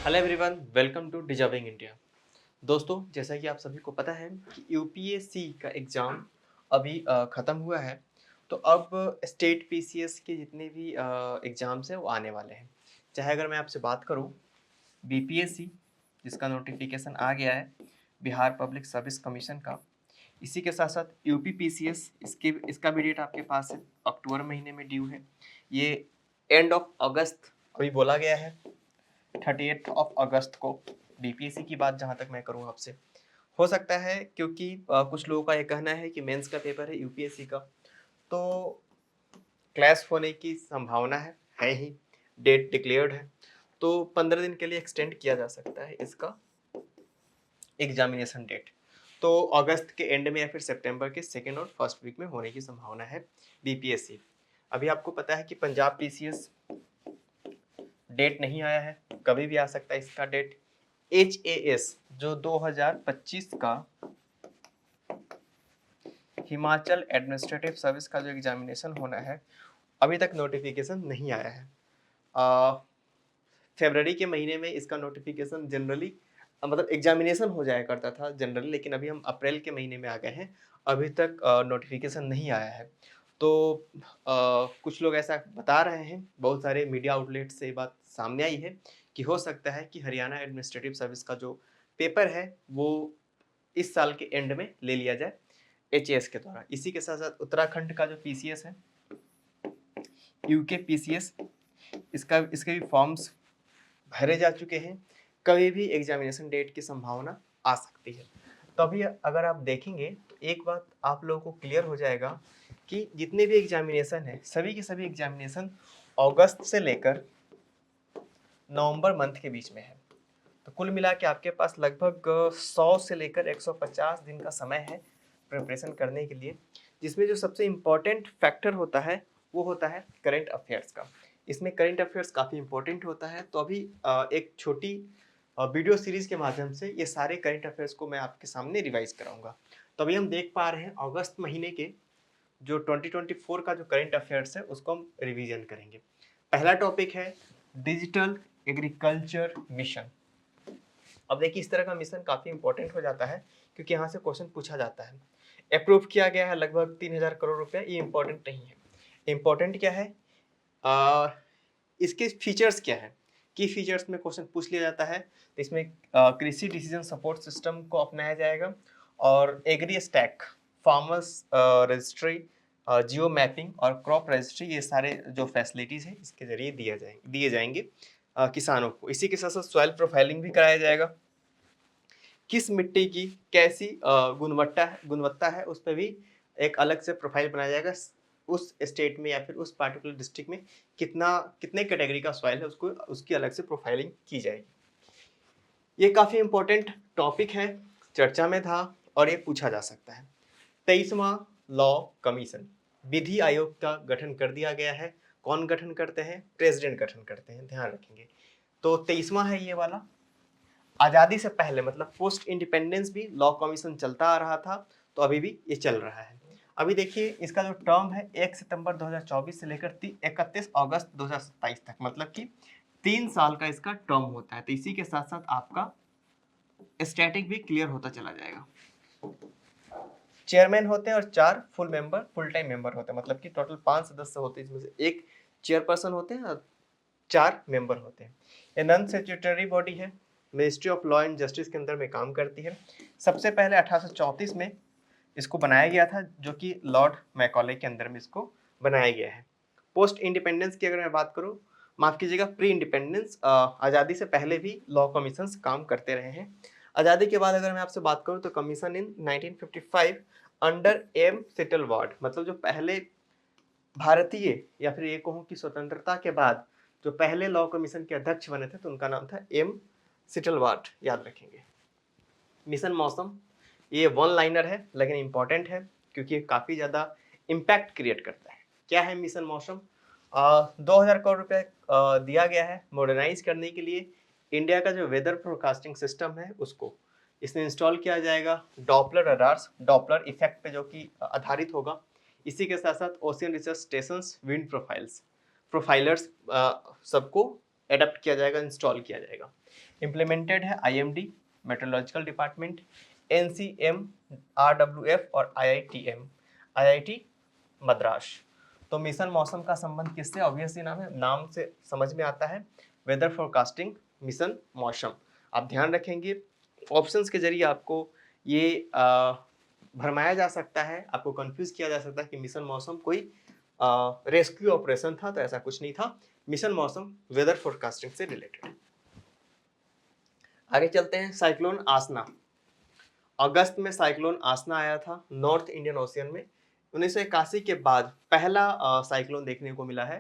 Hello everyone, welcome to deserving India. दोस्तों, जैसा कि आप सभी को पता है कि यूपीएससी का एग्ज़ाम अभी ख़त्म हुआ है। तो अब स्टेट पीसीएस के जितने भी एग्ज़ाम्स हैं वो आने वाले हैं। चाहे अगर मैं आपसे बात करूं बीपीएससी, जिसका नोटिफिकेशन आ गया है, बिहार पब्लिक सर्विस कमीशन का। इसी के साथ साथ यूपी पीसीएस, इसका भी डेट आपके पास है, अक्टूबर महीने में ड्यू है। ये एंड ऑफ अगस्त अभी बोला गया है, 30 ऑफ अगस्त को। बीपीएससी की बात जहाँ तक मैं करूँ आपसे, हो सकता है क्योंकि कुछ लोगों का ये कहना है कि मेंस का पेपर है यूपीएससी का, तो क्लैश होने की संभावना है ही। डेट डिक्लेयर्ड है, तो 15 दिन के लिए एक्सटेंड किया जा सकता है इसका एग्जामिनेशन डेट। तो अगस्त के एंड में या फिर सितंबर के सेकेंड और फर्स्ट वीक में होने की संभावना है बीपीएससी। अभी आपको पता है कि पंजाब पीसीएस डेट नहीं आया है, कभी भी आ सकता है इसका डेट। एचएएस जो 2025 का हिमाचल एडमिनिस्ट्रेटिव सर्विस का जो एग्जामिनेशन होना है, अभी तक नोटिफिकेशन नहीं आया है। फरवरी के महीने में इसका नोटिफिकेशन जनरली मतलब एग्जामिनेशन हो जाया करता था जनरली, लेकिन अभी हम अप्रैल के महीने में आ गए हैं, अभी तक नोटिफिकेशन नहीं आया है। तो कुछ लोग ऐसा बता रहे हैं, बहुत सारे मीडिया आउटलेट से बात सामने आई है कि हो सकता है कि हरियाणा एडमिनिस्ट्रेटिव सर्विस का जो पेपर है वो इस साल के एंड में ले लिया जाए एचएएस के द्वारा। इसी के साथ साथ उत्तराखंड का जो पीसीएस है, यूके पीसीएस, इसके भी फॉर्म्स भरे जा चुके हैं। कभी भी एग्जामिनेशन डेट की संभावना आ सकती है। तो अभी अगर आप देखेंगे तो एक बात आप लोगों को क्लियर हो जाएगा कि जितने भी एग्जामिनेशन है, सभी के सभी एग्जामिनेशन अगस्त से लेकर नवंबर मंथ के बीच में है। तो कुल मिला के आपके पास लगभग 100 से लेकर 150 दिन का समय है प्रिपरेशन करने के लिए, जिसमें जो सबसे इम्पोर्टेंट फैक्टर होता है वो होता है करंट अफेयर्स का। इसमें करंट अफेयर्स काफ़ी इंपॉर्टेंट होता है। तो अभी एक छोटी वीडियो सीरीज के माध्यम से ये सारे करंट अफेयर्स को मैं आपके सामने रिवाइज कराऊंगा। तो अभी हम देख पा रहे हैं अगस्त महीने के जो 2024 का जो करंट अफेयर्स है उसको हम रिवीजन करेंगे। पहला टॉपिक है डिजिटल एग्रीकल्चर मिशन। अब देखिए, इस तरह का मिशन काफ़ी इंपॉर्टेंट हो जाता है क्योंकि यहाँ से क्वेश्चन पूछा जाता है। अप्रूव किया गया है लगभग 3000 करोड़ रुपया, ये इंपॉर्टेंट नहीं है। इंपॉर्टेंट क्या है, इसके फीचर्स क्या है। की फीचर्स में क्वेश्चन पूछ लिया जाता है। तो इसमें कृषि डिसीजन सपोर्ट सिस्टम को अपनाया जाएगा और agri stack, farmers registry, geo mapping और क्रॉप रजिस्ट्री, ये सारे जो फैसिलिटीज़ हैं इसके जरिए दिए जाएंगे किसानों को। इसी के साथ साथ सॉइल प्रोफाइलिंग भी कराया जाएगा। किस मिट्टी की कैसी गुणवत्ता है उस पर भी एक अलग से प्रोफाइल बनाया जाएगा। उस स्टेट में या फिर उस पार्टिकुलर डिस्ट्रिक्ट में कितने कैटेगरी का सॉइल है उसको उसकी अलग से प्रोफाइलिंग की जाएगी। ये काफ़ी इंपॉर्टेंट टॉपिक है, चर्चा में था और ये पूछा जा सकता है। 23वां लॉ कमीशन, विधि आयोग का गठन कर दिया गया है। कौन गठन करते हैं? प्रेसिडेंट गठन करते हैं, ध्यान रखेंगे। तो 23वां है ये वाला। आज़ादी से पहले मतलब पोस्ट इंडिपेंडेंस भी लॉ कमीशन चलता आ रहा था, तो अभी भी ये चल रहा है। अभी देखिए, इसका जो टर्म है 1 सितंबर 2024 से लेकर 31 अगस्त 2027 तक, मतलब कि 3 साल का इसका टर्म होता है। तो इसी के साथ साथ आपका स्टैटिक भी क्लियर होता चला जाएगा। चेयरमैन होते हैं और 4 फुल टाइम मेंबर होते हैं, मतलब कि टोटल 5 सदस्य होते हैं, इसमें से एक चेयरपर्सन होते हैं और 4 मेंबर होते हैं। ये नॉन स्टैट्यूटरी बॉडी है, ministry of law and justice के अंदर में काम करती है। सबसे पहले 1834 में इसको बनाया गया था, जो कि लॉर्ड मैकॉले के अंदर में इसको बनाया गया है। पोस्ट इंडिपेंडेंस की अगर मैं बात करूँ, माफ कीजिएगा, प्री इंडिपेंडेंस, आज़ादी से पहले भी लॉ कमीशन काम करते रहे हैं। आज़ादी के बाद अगर मैं आपसे बात करूँ तो कमीशन इन 1955 अंडर एम सिटलवार्ड, मतलब जो पहले भारतीय या फिर ये कहूँ कि स्वतंत्रता के बाद जो पहले लॉ कमीशन के अध्यक्ष बने थे, तो उनका नाम था एम सिटलवार्ड, याद रखेंगे। मिशन मौसम, ये वन लाइनर है लेकिन इंपॉर्टेंट है क्योंकि ये काफ़ी ज़्यादा इम्पैक्ट क्रिएट करता है। क्या है मिशन मौसम? 2000 करोड़ रुपए दिया गया है मॉडर्नाइज करने के लिए। इंडिया का जो वेदर फोरकास्टिंग सिस्टम है उसको इसमें इंस्टॉल किया जाएगा। डॉपलर रडार्स, डॉपलर इफेक्ट पे जो कि आधारित होगा। इसी के साथ साथ ocean research stations, wind profilers सबको एडप्ट किया जाएगा, इंस्टॉल किया जाएगा। इम्प्लीमेंटेड है IMD meteorological department, NCM, RWF और IIT मद्रास। तो मिशन मौसम का संबंध किससे? ऑब्वियसली नाम से समझ में आता है, वेदर फोरकास्टिंग मिशन मौसम। आप ध्यान रखेंगे, ऑप्शंस के जरिए आपको ये भरमाया जा सकता है, आपको कंफ्यूज किया जा सकता है कि मिशन मौसम कोई रेस्क्यू ऑपरेशन था, तो ऐसा कुछ नहीं था। मिशन मौसम वेदर फोरकास्टिंग से रिलेटेड। आगे चलते हैं, साइक्लोन आसना। अगस्त में साइक्लोन आसना आया था नॉर्थ इंडियन ओशियन में। 1981 के बाद पहला साइक्लोन देखने को मिला है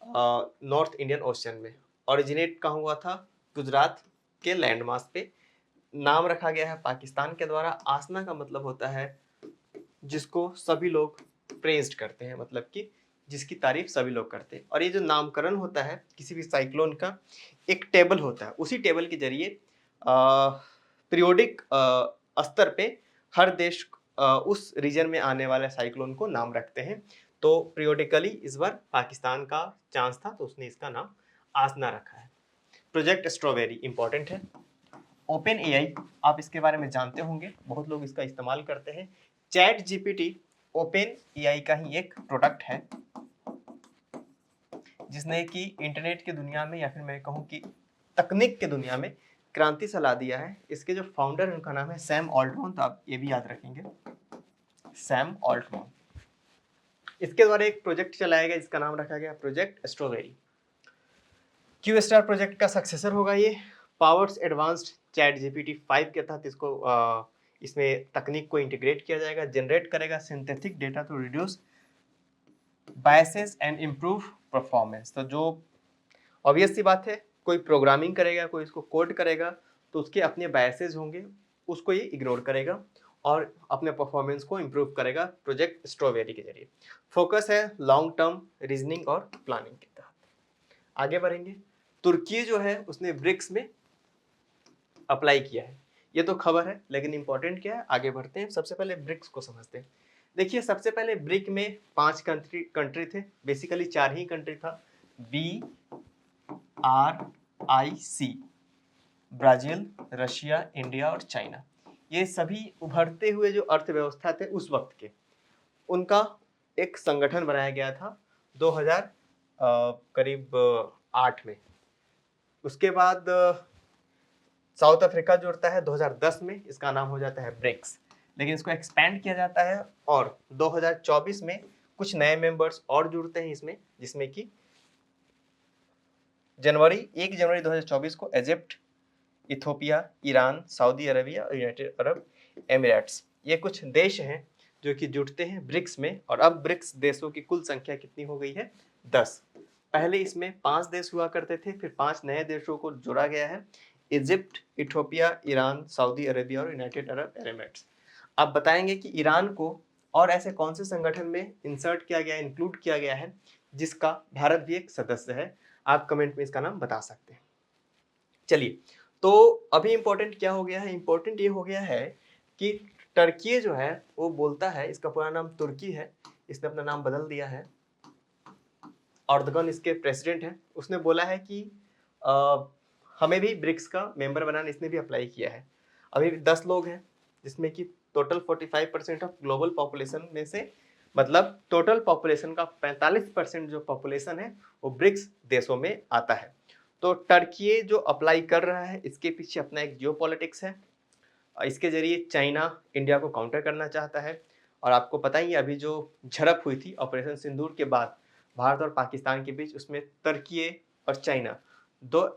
नॉर्थ इंडियन ओशियन में। ओरिजिनेट कहाँ हुआ था? गुजरात के लैंडमास पे। नाम रखा गया है पाकिस्तान के द्वारा। आसना का मतलब होता है जिसको सभी लोग प्रेज्ड करते हैं, मतलब कि जिसकी तारीफ सभी लोग करते हैं। और ये जो नामकरण होता है किसी भी साइक्लोन का, एक टेबल होता है, उसी टेबल के जरिए पीरियोडिक स्तर पे हर देश उस रीजन में आने वाले साइक्लोन को नाम रखते हैं। तो पीरियोडिकली इस बार पाकिस्तान का चांस था, तो उसने इसका नाम आसना रखा है। प्रोजेक्ट स्ट्रॉबेरी इंपॉर्टेंट है। ओपन AI, आप इसके बारे में जानते होंगे, बहुत लोग इसका इस्तेमाल करते हैं। चैट GPT ओपन AI का ही एक प्रोडक्ट है, जिसने कि इंटरनेट की दुनिया में, या फिर मैं कहूँ कि तकनीक की दुनिया में क्रांति सा ला दिया है। इसके जो फाउंडर हैं उनका नाम है सैम ऑल्टमैन, तो आप ये भी याद रखेंगे, सैम ऑल्टमैन। इसके द्वारा एक प्रोजेक्ट चलाया गया जिसका नाम रखा गया project strawberry. Q star project का सक्सेसर होगा ये। पावर्स एडवांस्ड चैट GPT 5 के तहत इसको इसमें तकनीक को इंटीग्रेट किया जाएगा। जनरेट करेगा synthetic data to reduce biases and improve performance. तो जो ऑब्वियस सी बात है, कोई प्रोग्रामिंग करेगा, कोई इसको कोड करेगा, तो उसके अपने बायसेस होंगे, उसको ये इग्नोर करेगा और अपने परफॉर्मेंस को इम्प्रूव करेगा प्रोजेक्ट स्ट्रॉबेरी के जरिए। फोकस है लॉन्ग टर्म रीजनिंग और प्लानिंग के तहत। आगे बढ़ेंगे, तुर्की जो है उसने ब्रिक्स में अप्लाई किया है। ये तो खबर है, लेकिन इंपॉर्टेंट क्या है, आगे बढ़ते हैं। सबसे पहले ब्रिक्स को समझते हैं। देखिए, सबसे पहले ब्रिक में 5 कंट्री थे, बेसिकली 4 ही कंट्री था, BRIC, ब्राजील, रशिया, इंडिया और चाइना। ये सभी उभरते हुए जो अर्थव्यवस्था थे उस वक्त के, उनका एक संगठन बनाया गया था 2000 करीब 8 में। उसके बाद साउथ अफ्रीका जुड़ता है 2010 में, इसका नाम हो जाता है ब्रिक्स। लेकिन इसको एक्सपैंड किया जाता है और 2024 में कुछ नए मेंबर्स और जुड़ते हैं इसमें, जिसमें कि 1 जनवरी 2024 को Egypt, Ethiopia, Iran, Saudi Arabia और यूनाइटेड अरब एमिरेट्स, ये कुछ देश हैं जो कि जुड़ते हैं ब्रिक्स में। और अब ब्रिक्स देशों की कुल संख्या कितनी हो गई है? 10। पहले इसमें 5 देश हुआ करते थे, फिर 5 नए देशों को जोड़ा गया है, Egypt, Ethiopia, Iran, Saudi Arabia और यूनाइटेड अरब एमिरेट्स। आप बताएंगे कि ईरान को और ऐसे कौन से संगठन में इंसर्ट किया गया, इंक्लूड किया गया है, जिसका भारत भी एक सदस्य है? आप कमेंट में इसका नाम बता सकते हैं। चलिए, तो अभी इंपॉर्टेंट क्या हो गया है? इंपॉर्टेंट ये हो गया है कि टर्की जो है वो बोलता है, इसका पूरा नाम तुर्की है, इसने अपना नाम बदल दिया है। अर्दगन इसके प्रेसिडेंट हैं, उसने बोला है कि हमें भी ब्रिक्स का मेंबर बनाना, इसने भी अप्लाई किया है। अभी 10 लोग हैं, जिसमें कि टोटल 45% ऑफ ग्लोबल पॉपुलेशन में से, मतलब टोटल पॉपुलेशन का 45% जो पॉपुलेशन है वो ब्रिक्स देशों में आता है। तो टर्की जो अप्लाई कर रहा है, इसके पीछे अपना एक जियोपॉलिटिक्स है। इसके जरिए चाइना इंडिया को काउंटर करना चाहता है। और आपको पता ही है, अभी जो झड़प हुई थी ऑपरेशन सिंदूर के बाद भारत और पाकिस्तान के बीच, उसमें तुर्की और चाइना 2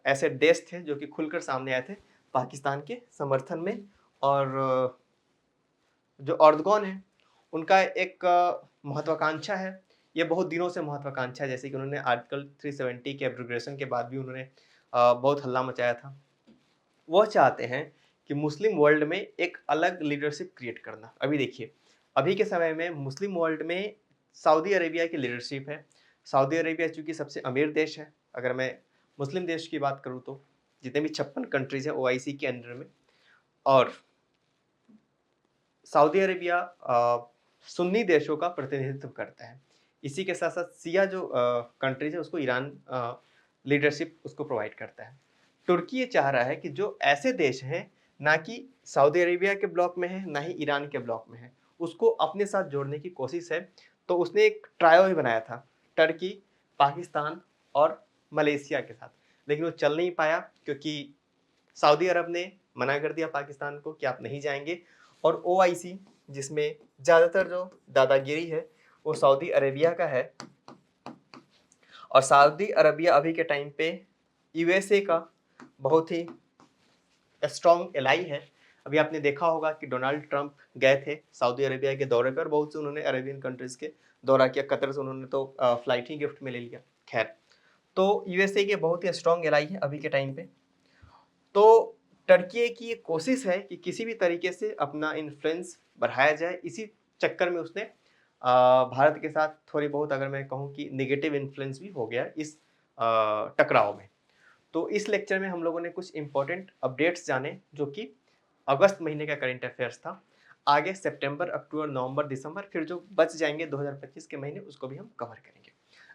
ऐसे देश थे जो कि खुलकर सामने आए थे पाकिस्तान के समर्थन में। और जो अर्दगॉन है, उनका एक महत्वाकांक्षा है, ये बहुत दिनों से महत्वाकांक्षा है, जैसे कि उन्होंने आर्टिकल 370 के एब्रोगेशन के बाद भी उन्होंने बहुत हल्ला मचाया था। वो चाहते हैं कि मुस्लिम वर्ल्ड में एक अलग लीडरशिप क्रिएट करना। अभी देखिए, अभी के समय में मुस्लिम वर्ल्ड में सऊदी अरेबिया की लीडरशिप है। सऊदी अरेबिया चूंकि सबसे अमीर देश है, अगर मैं मुस्लिम देश की बात करूँ तो जितने भी 56 कंट्रीज हैं OIC के अंडर में, और सऊदी अरेबिया सुन्नी देशों का प्रतिनिधित्व करता है। इसी के साथ साथ सिया जो कंट्रीज है उसको ईरान लीडरशिप उसको प्रोवाइड करता है। तुर्की ये चाह रहा है कि जो ऐसे देश हैं, ना कि सऊदी अरेबिया के ब्लॉक में है, ना ही ईरान के ब्लॉक में है, उसको अपने साथ जोड़ने की कोशिश है। तो उसने एक ट्रायो भी बनाया था, टर्की, पाकिस्तान और मलेशिया के साथ, लेकिन वो चल नहीं पाया क्योंकि सऊदी अरब ने मना कर दिया पाकिस्तान को कि आप नहीं जाएंगे, और ओआईसी, जिसमें ज़्यादातर जो दादागिरी है वो सऊदी अरेबिया का है, और सऊदी अरबिया अभी के टाइम पे यूएसए का बहुत ही स्ट्रॉन्ग एलाई है। अभी आपने देखा होगा कि डोनाल्ड ट्रंप गए थे सऊदी अरेबिया के दौरे पर, बहुत से उन्होंने अरेबियन कंट्रीज के दौरा किया, कतर से उन्होंने तो फ्लाइट ही गिफ्ट में ले लिया। खैर, तो यूएसए के बहुत ही स्ट्रॉन्ग एलाई है अभी के टाइम पे। तो टर्की की ये कोशिश है कि किसी भी तरीके से अपना इन्फ्लुएंस बढ़ाया जाए। इसी चक्कर में उसने भारत के साथ थोड़ी बहुत, अगर मैं कहूँ कि नेगेटिव इन्फ्लुएंस भी हो गया इस टकराव में। तो इस लेक्चर में हम लोगों ने कुछ इंपॉर्टेंट अपडेट्स जाने, जो कि अगस्त महीने का करंट अफेयर्स था। आगे सितंबर, अक्टूबर, नवंबर, दिसंबर, फिर जो बच जाएंगे 2025 के महीने, उसको भी हम कवर करेंगे।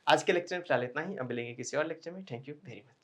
आज के लेक्चर में फिलहाल इतना ही। अब मिलेंगे किसी और लेक्चर में। Thank you very much.